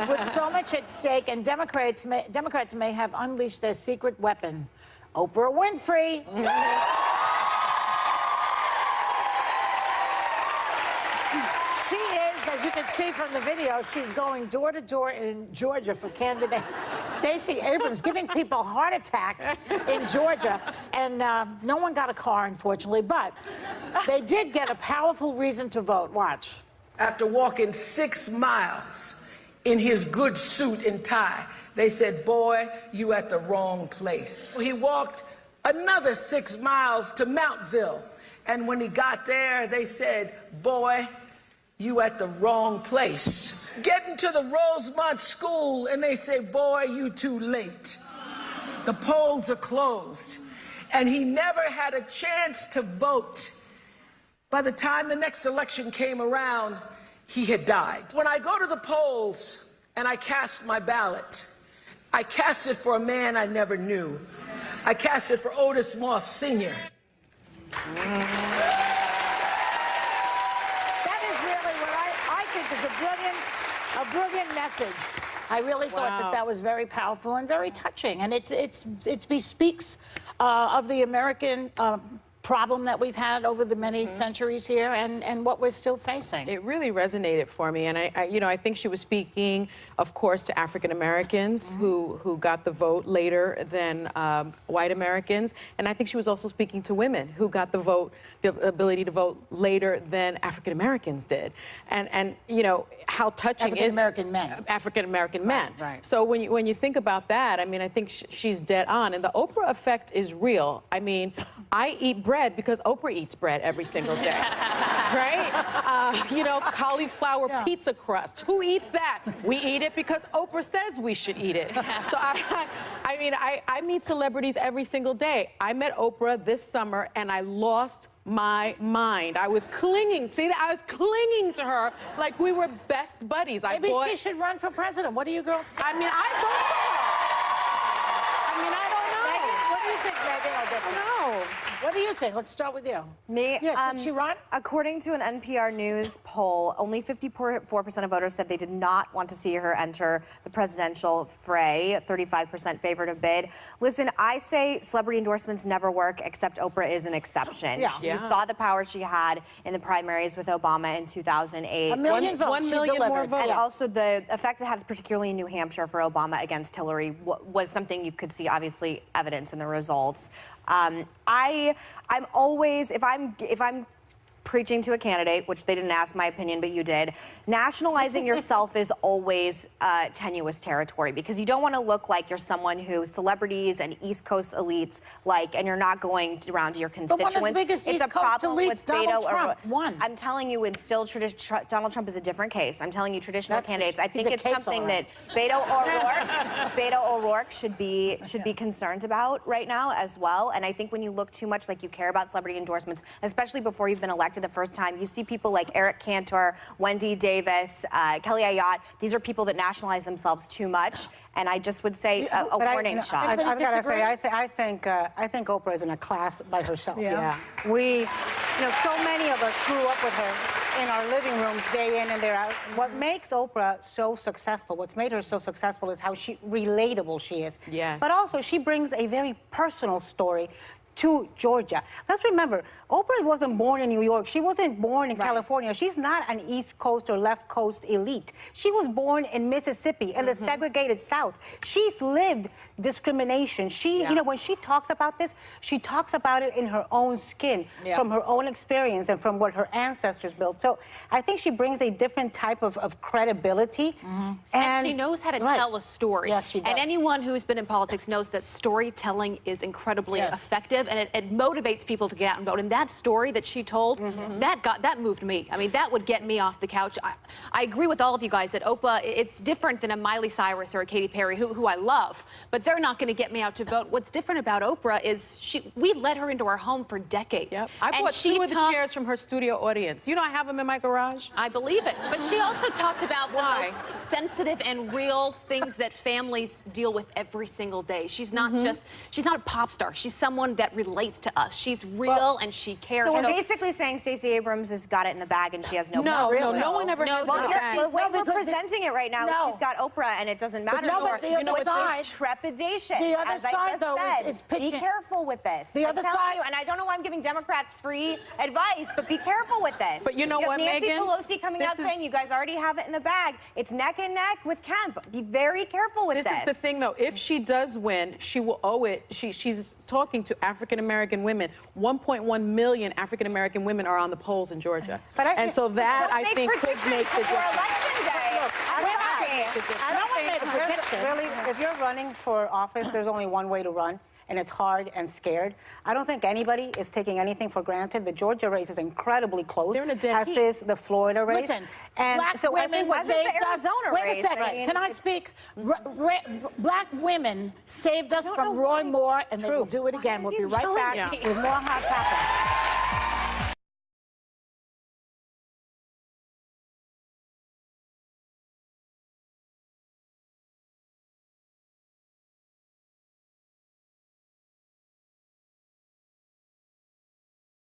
With so much at stake, and Democrats may have unleashed their secret weapon, Oprah Winfrey. She is, as you can see from the video, she's going door to door in Georgia for candidate Stacey Abrams, giving people heart attacks in Georgia. And no one got a car, unfortunately, but they did get a powerful reason to vote. Watch. After walking 6 miles in his good suit and tie, they said, boy, you at the wrong place. He walked another 6 miles to Mountville. And when he got there, they said, boy, you at the wrong place. Getting to the Rosemont School, and they say, boy, you too late. The polls are closed. And he never had a chance to vote. By the time the next election came around, he had died. When I go to the polls and I cast my ballot, I cast it for a man I never knew. I cast it for Otis Moss Sr. A brilliant message. I really thought that was very powerful and very touching, and it bespeaks of the American problem that we've had over the many centuries here, and what we're still facing. It really resonated for me, and I think she was speaking, of course, to African Americans who got the vote later than white Americans, and I think she was also speaking to women who got the vote, the ability to vote later than African Americans did, and you know how touching African American men. African American men. Right. So when you think about that, I mean, I think she's dead on, and the Oprah effect is real. I mean, I eat bread because Oprah eats bread every single day, right? You know, cauliflower pizza crust. Who eats that? We eat it because Oprah says we should eat it. So I mean, I meet celebrities every single day. I met Oprah this summer, and I lost my mind. I was clinging. See, I was clinging to her like we were best buddies. Maybe she should run for president. What do you girls think? I mean, I vote for her. I mean, I don't know. Megan, what do you think, Megan? I'll get you. No. What do you think? Let's start with you. Me? Yes, did she run? According to an NPR News poll, only 54% of voters said they did not want to see her enter the presidential fray. 35% favored a bid. Listen, I say celebrity endorsements never work, except Oprah is an exception. You saw the power she had in the primaries with Obama in 2008. A million votes. 1 million more votes. And also the effect it had, particularly in New Hampshire for Obama against Hillary, was something you could see, obviously, evidence in the results. I'm always, if I'm preaching to a candidate, which they didn't ask my opinion, but you did, nationalizing yourself is always tenuous territory, because you don't want to look like you're someone who celebrities and East Coast elites like, and you're not going around to your constituents. But one of the biggest East Coast elites, Donald Trump, won. I'm telling you, it's still Donald Trump is a different case. I'm telling you, traditional candidates. I think it's something that Beto O'Rourke should be concerned about right now as well. And I think when you look too much like you care about celebrity endorsements, especially before you've been elected the first time, you see people like Eric Cantor, Wendy Davis, Kelly Ayotte. These are people that nationalize themselves too much, and I just would say a warning shot. I've got to say, I think Oprah is in a class by herself. We, you know, so many of us grew up with her in our living rooms day in and day out. What makes Oprah so successful, what's made her so successful, is how relatable she is. Yes. But also, she brings a very personal story to Georgia. Let's remember, Oprah wasn't born in New York. She wasn't born in California. She's not an East Coast or left coast elite. She was born in Mississippi, in the segregated South. She's lived discrimination. You know, when she talks about this, she talks about it in her own skin, from her own experience and from what her ancestors built. So I think she brings a different type of credibility. And she knows how to tell a story. Yes, she does. And anyone who's been in politics knows that storytelling is incredibly effective, and it motivates people to get out and vote. And that story that she told, that moved me. I mean, that would get me off the couch. I agree with all of you guys that Oprah, it's different than a Miley Cyrus or a Katy Perry, who I love, but they're not going to get me out to vote. What's different about Oprah is we let her into our home for decades. I bought two of the chairs from her studio audience. You know, I have them in my garage. I believe it. But she also talked about the most sensitive and real things that families deal with every single day. She's not she's not a pop star. She's someone that that relates to us. She's real and she cares. So we're So- basically saying Stacey Abrams has got it in the bag and she has no No, problem. no one ever No, has well, it in the here- bag. The way we're because presenting it right now, no. she's got Oprah, and it doesn't matter. no, but the other It's side- with trepidation. the other as I side, just though, said. is Be pitching- careful with this. The I'm other telling side- you, and I don't know why I'm giving Democrats free advice, but be careful with this. But you know have what, Nancy Megan? Pelosi coming This out is- saying you guys already have it in the bag. It's neck and neck with Kemp. Be very careful with this. This is the thing, though. If she does win, she will owe it. She's talking to African-American women. 1.1 million African-American women are on the polls in Georgia. And so that, Don't I make think, could predictions make the before difference. election day. I'm sorry. I don't want to make a prediction. Really, if you're running for office, there's only one way to run, and it's hard and scared. I don't think anybody is taking anything for granted. The Georgia race is incredibly close, They're in a dead as heat. is the Florida race. Listen, and black so I women think what As is the saved us. Arizona Wait race. a second. I mean, Can I it's- speak? Black women saved us don't from know Roy why- Moore, and they will do it again. Why We'll are be you right yelling back at me? with more Hot Topics.